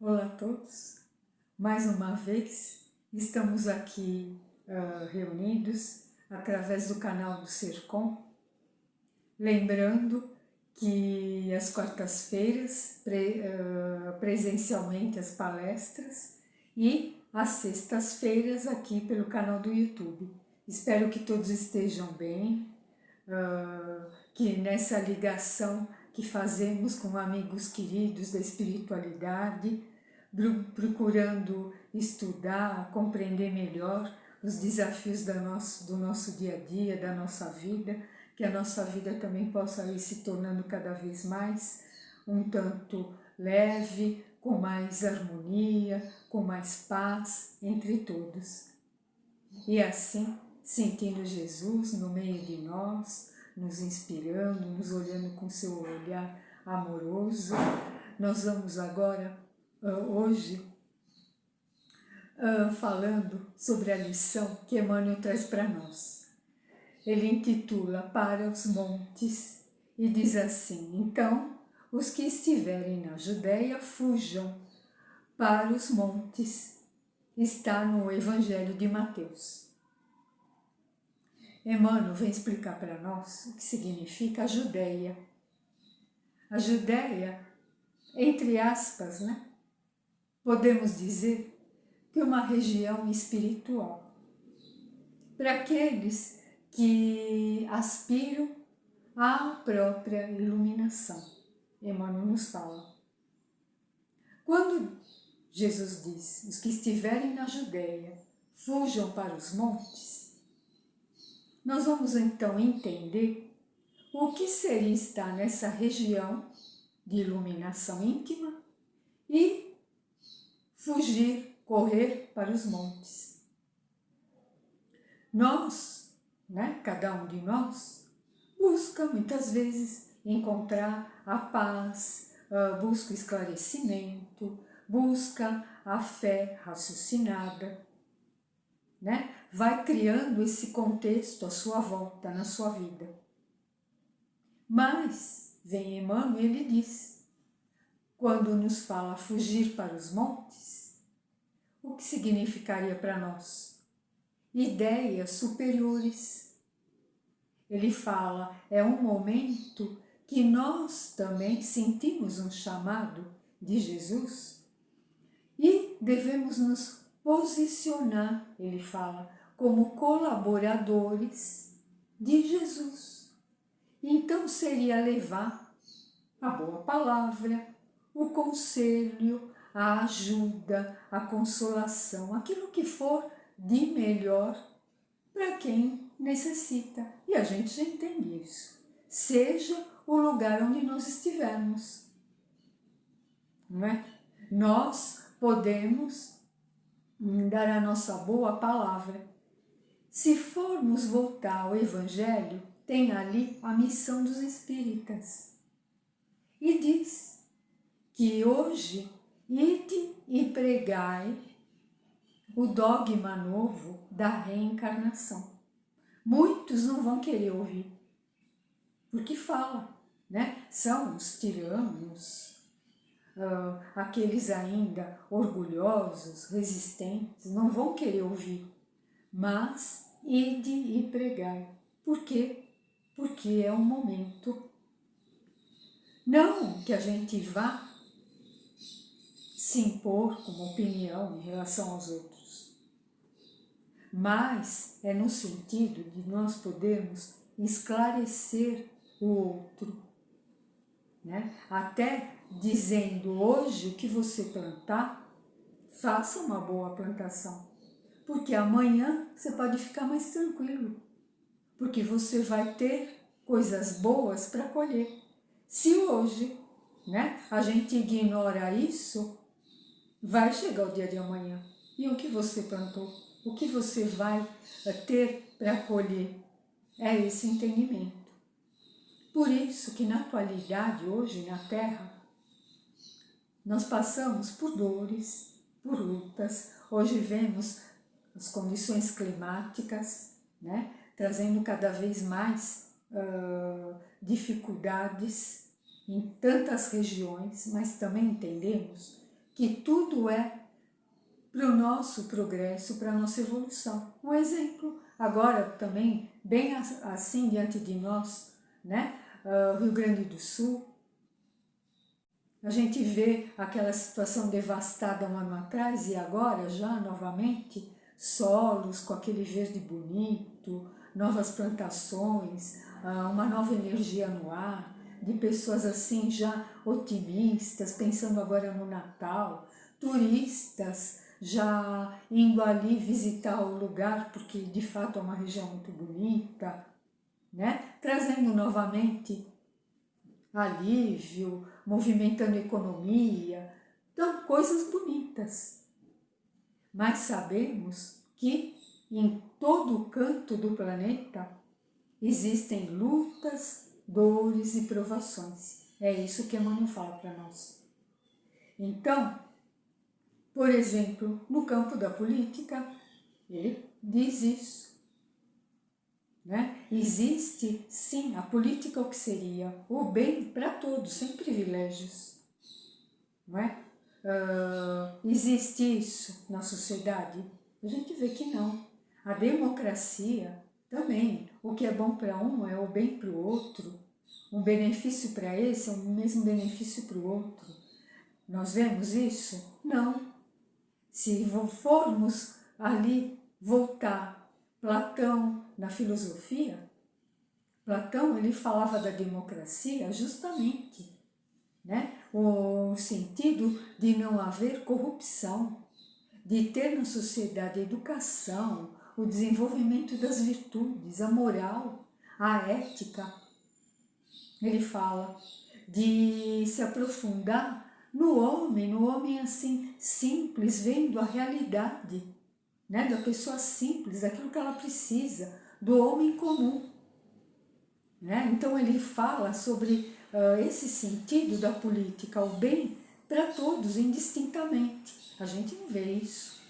Olá a todos, mais uma vez estamos aqui reunidos através do canal do Sercom, lembrando que às quartas-feiras presencialmente as palestras e às sextas-feiras aqui pelo canal do YouTube. Espero que todos estejam bem, que nessa ligação que fazemos com amigos queridos da espiritualidade, procurando estudar, compreender melhor os desafios do nosso dia a dia, da nossa vida, que a nossa vida também possa ir se tornando cada vez mais um tanto leve, com mais harmonia, com mais paz entre todos. E assim, sentindo Jesus no meio de nós, nos inspirando, nos olhando com seu olhar amoroso, nós vamos agora, hoje, falando sobre a lição que Emmanuel traz para nós. Ele intitula Para os Montes e diz assim: então, os que estiverem na Judéia fujam para os montes. Está no Evangelho de Mateus. Emmanuel vem explicar para nós o que significa a Judéia. A Judéia, entre aspas, né? Podemos dizer que é uma região espiritual. Para aqueles que aspiram à própria iluminação, Emmanuel nos fala. Quando Jesus diz, os que estiverem na Judéia, fujam para os montes, nós vamos então entender o que seria estar nessa região de iluminação íntima e fugir, correr para os montes. Nós, cada um de nós, busca muitas vezes encontrar a paz, busca esclarecimento, busca a fé raciocinada, vai criando esse contexto à sua volta, na sua vida. Mas, vem Emmanuel e ele diz, quando nos fala fugir para os montes, o que significaria para nós? Ideias superiores. Ele fala, é um momento que nós também sentimos um chamado de Jesus e devemos nos posicionar, ele fala, como colaboradores de Jesus. Então seria levar a boa palavra, o conselho, a ajuda, a consolação, aquilo que for de melhor para quem necessita. E a gente já entende isso. Seja o lugar onde nós estivermos. Não é? Nós podemos dar a nossa boa palavra. Se formos voltar ao Evangelho, tem ali a missão dos espíritas. E diz que hoje, ide e pregai o dogma novo da reencarnação. Muitos não vão querer ouvir, porque fala, São os tiranos, aqueles ainda orgulhosos, resistentes, não vão querer ouvir. Mas ide e pregai. Por quê? Porque é um momento. Não que a gente vá se impor como opinião em relação aos outros, mas é no sentido de nós podermos esclarecer o outro, Até dizendo hoje o que você plantar, faça uma boa plantação, porque amanhã você pode ficar mais tranquilo, porque você vai ter coisas boas para colher. Se hoje, a gente ignora isso, vai chegar o dia de amanhã. E o que você plantou? O que você vai ter para colher? É esse entendimento. Por isso que na atualidade, hoje na Terra, nós passamos por dores, por lutas. Hoje vemos as condições climáticas, trazendo cada vez mais dificuldades em tantas regiões, mas também entendemos que tudo é para o nosso progresso, para a nossa evolução. Um exemplo, agora também, bem assim diante de nós, né? Rio Grande do Sul, a gente vê aquela situação devastada um ano atrás e agora já novamente solos com aquele verde bonito, novas plantações, uma nova energia no ar, de pessoas assim já otimistas, pensando agora no Natal, turistas já indo ali visitar o lugar porque de fato é uma região muito bonita, né? Trazendo novamente alívio, movimentando a economia, então coisas bonitas. Mas sabemos que em todo canto do planeta existem lutas, dores e provações. É isso que Emmanuel fala para nós. Então, por exemplo, no campo da política, ele diz isso. Né? Existe, sim, a política o que seria o bem para todos, sem privilégios. Não é? Existe isso na sociedade? A gente vê que não. A democracia também, o que é bom para um é o bem para o outro, um benefício para esse é o mesmo benefício para o outro. Nós vemos isso? Não. Se formos ali voltar Platão na filosofia, Platão ele falava da democracia justamente, né? O sentido de não haver corrupção, de ter na sociedade a educação, o desenvolvimento das virtudes, a moral, a ética. Ele fala de se aprofundar no homem assim simples, vendo a realidade, né, da pessoa simples, daquilo que ela precisa, do homem comum. Né? Então ele fala sobre esse sentido da política, o bem para todos, indistintamente. A gente não vê isso,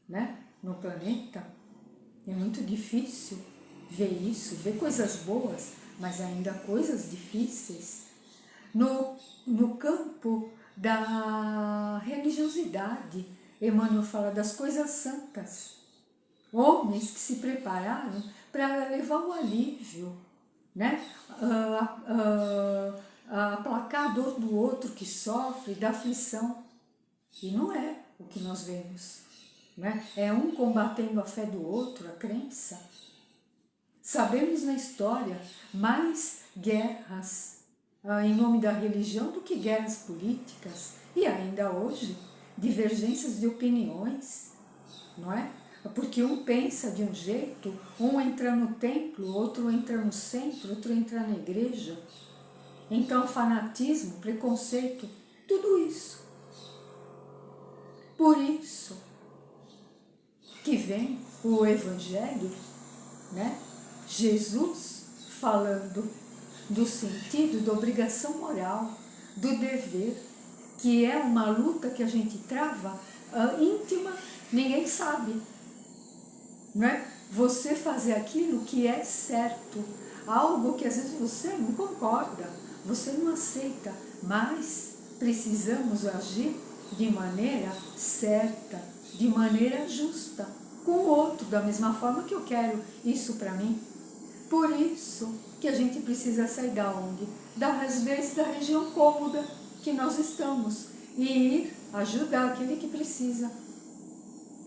né? No planeta. É muito difícil ver isso, ver coisas boas, mas ainda coisas difíceis. No campo da religiosidade, Emmanuel fala das coisas santas. Homens que se prepararam para levar o alívio, né? Aplacar a dor do outro que sofre, da aflição. E não é o que nós vemos. Né? É um combatendo a fé do outro, a crença. Sabemos na história mais guerras em nome da religião do que guerras políticas. E ainda hoje, divergências de opiniões, não é? Porque um pensa de um jeito, um entra no templo, outro entra no centro, outro entra na igreja. Então, fanatismo, preconceito, tudo isso. Por isso que vem o Evangelho, né? Jesus falando do sentido da obrigação moral, do dever, que é uma luta que a gente trava íntima, ninguém sabe. Não é? Você fazer aquilo que é certo, algo que às vezes você não concorda, você não aceita, mas precisamos agir de maneira certa, de maneira justa, com o outro, da mesma forma que eu quero isso para mim. Por isso que a gente precisa sair da onde? Às vezes da região cômoda que nós estamos e ir ajudar aquele que precisa.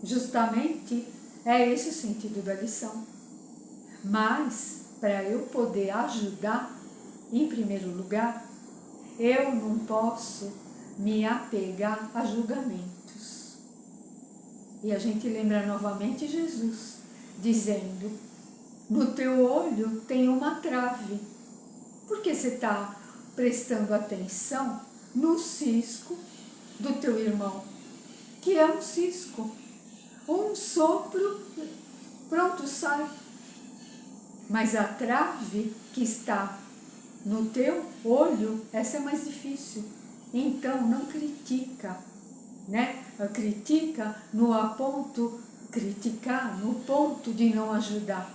Justamente é esse o sentido da lição. Mas, para eu poder ajudar, em primeiro lugar, eu não posso me apegar a julgamentos. E a gente lembra novamente Jesus dizendo: no teu olho tem uma trave. Por que você está prestando atenção no cisco do teu irmão? Que é um cisco. Um sopro, pronto, sai. Mas a trave que está no teu olho, essa é mais difícil. Então, não critica, né? Critica criticar no ponto de não ajudar,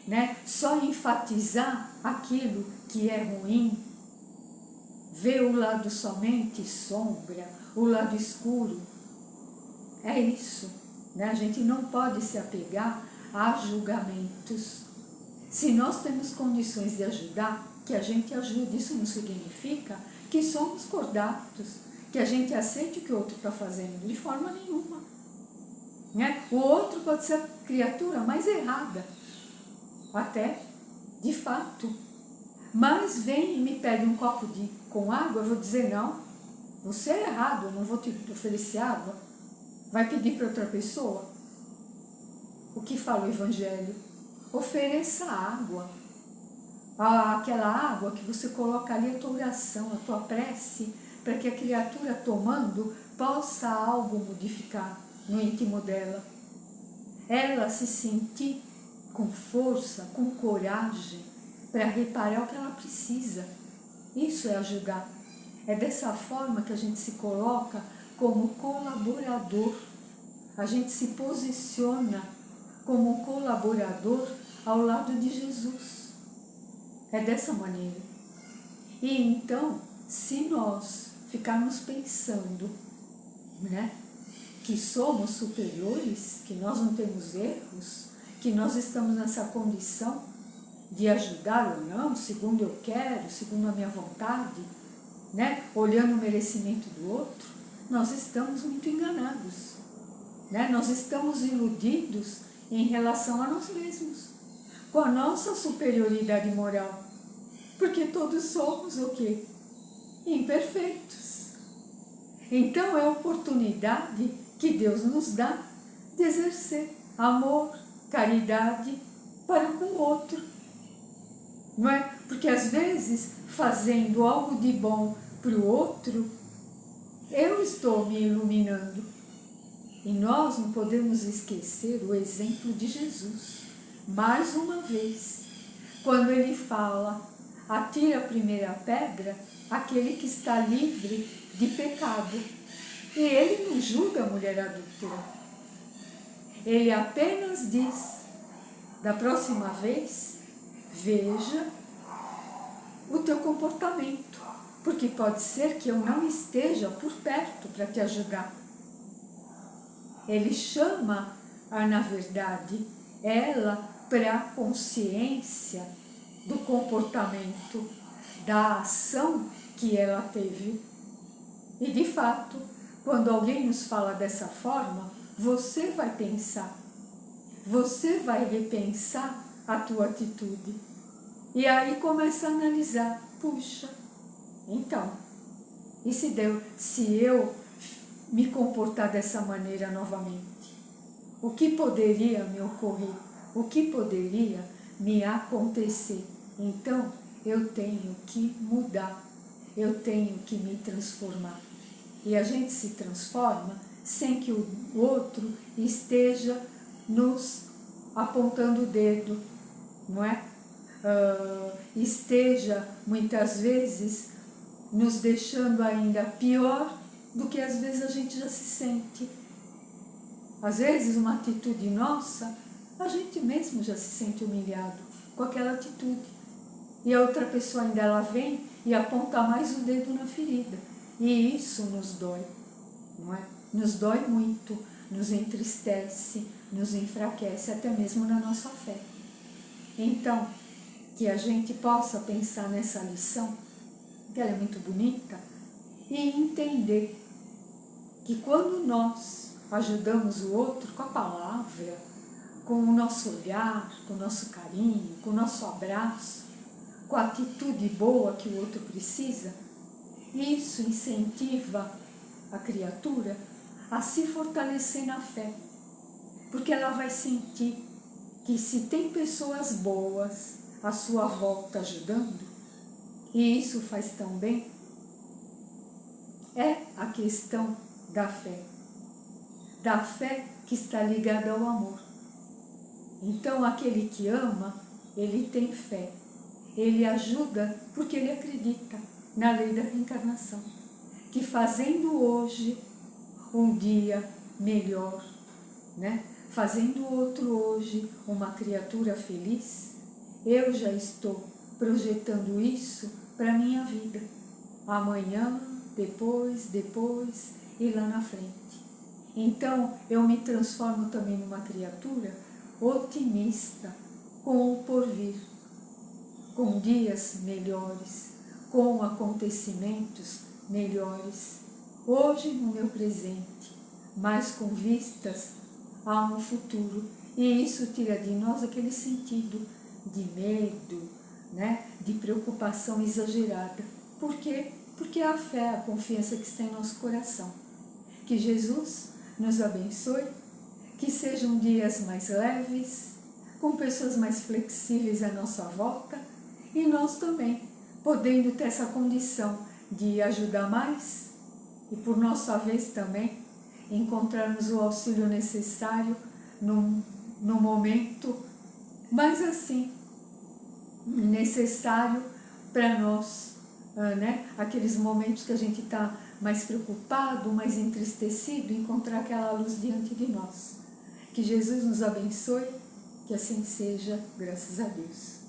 né? Só enfatizar aquilo que é ruim, vê o lado somente sombra, o lado escuro. É isso, né? A gente não pode se apegar a julgamentos. Se nós temos condições de ajudar, que a gente ajude. Isso não significa que somos cordatos, que a gente aceite o que o outro está fazendo, de forma nenhuma. Né? O outro pode ser a criatura mais errada, até, de fato. Mas vem e me pede um copo com água, eu vou dizer não, você é errado, eu não vou te oferecer água. Vai pedir para outra pessoa? O que fala o Evangelho? Ofereça água. Aquela água que você coloca ali, a tua oração, a tua prece, para que a criatura tomando possa algo modificar no íntimo dela. Ela se sentir com força, com coragem, para reparar o que ela precisa. Isso é ajudar. É dessa forma que a gente se coloca como colaborador. A gente se posiciona como colaborador ao lado de Jesus. É dessa maneira. E então, se nós ficarmos pensando, né, que somos superiores, que nós não temos erros, que nós estamos nessa condição de ajudar ou não, segundo eu quero, segundo a minha vontade, né, olhando o merecimento do outro, nós estamos muito enganados, né? Nós estamos iludidos em relação a nós mesmos, com a nossa superioridade moral, porque todos somos o quê? Imperfeitos. Então é a oportunidade que Deus nos dá de exercer amor, caridade para com o outro. Não é? Porque às vezes, fazendo algo de bom para o outro, eu estou me iluminando. E nós não podemos esquecer o exemplo de Jesus. Mais uma vez, quando ele fala, atira a primeira pedra aquele que está livre de pecado. E ele não julga a mulher adúltera. Ele apenas diz, da próxima vez, veja o teu comportamento, porque pode ser que eu não esteja por perto para te ajudar. Ele chama, na verdade, ela para a consciência do comportamento, da ação que ela teve. E, de fato, quando alguém nos fala dessa forma, você vai pensar, você vai repensar a tua atitude. E aí começa a analisar, puxa, então, e se eu me comportar dessa maneira novamente? O que poderia me ocorrer? O que poderia me acontecer? Então, eu tenho que mudar, eu tenho que me transformar. E a gente se transforma sem que o outro esteja nos apontando o dedo, não é? Esteja, muitas vezes, nos deixando ainda pior do que às vezes a gente já se sente. Às vezes, uma atitude nossa, a gente mesmo já se sente humilhado com aquela atitude. E a outra pessoa ainda ela vem e aponta mais o dedo na ferida. E isso nos dói, não é? Nos dói muito, nos entristece, nos enfraquece, até mesmo na nossa fé. Então, que a gente possa pensar nessa lição, que ela é muito bonita, e entender que quando nós ajudamos o outro com a palavra, com o nosso olhar, com o nosso carinho, com o nosso abraço, com a atitude boa que o outro precisa, isso incentiva a criatura a se fortalecer na fé, porque ela vai sentir que se tem pessoas boas à sua volta ajudando, e isso faz tão bem, é a questão da fé que está ligada ao amor. Então, aquele que ama, ele tem fé, ele ajuda porque ele acredita na lei da reencarnação, que fazendo hoje um dia melhor, né? Fazendo o outro hoje uma criatura feliz, eu já estou projetando isso para a minha vida. amanhã, depois e lá na frente. Então eu me transformo também numa criatura otimista com o porvir, com dias melhores, com acontecimentos melhores, hoje no meu presente, mas com vistas a um futuro. E isso tira de nós aquele sentido de medo, né? De preocupação exagerada. Por quê? Porque é a fé, a confiança que está em nosso coração. Que Jesus nos abençoe, que sejam dias mais leves, com pessoas mais flexíveis à nossa volta, e nós também podendo ter essa condição de ajudar mais e, por nossa vez também, encontrarmos o auxílio necessário no momento, mas assim, necessário para nós, né? Aqueles momentos que a gente está mais preocupado, mais entristecido, encontrar aquela luz diante de nós. Que Jesus nos abençoe, que assim seja, graças a Deus.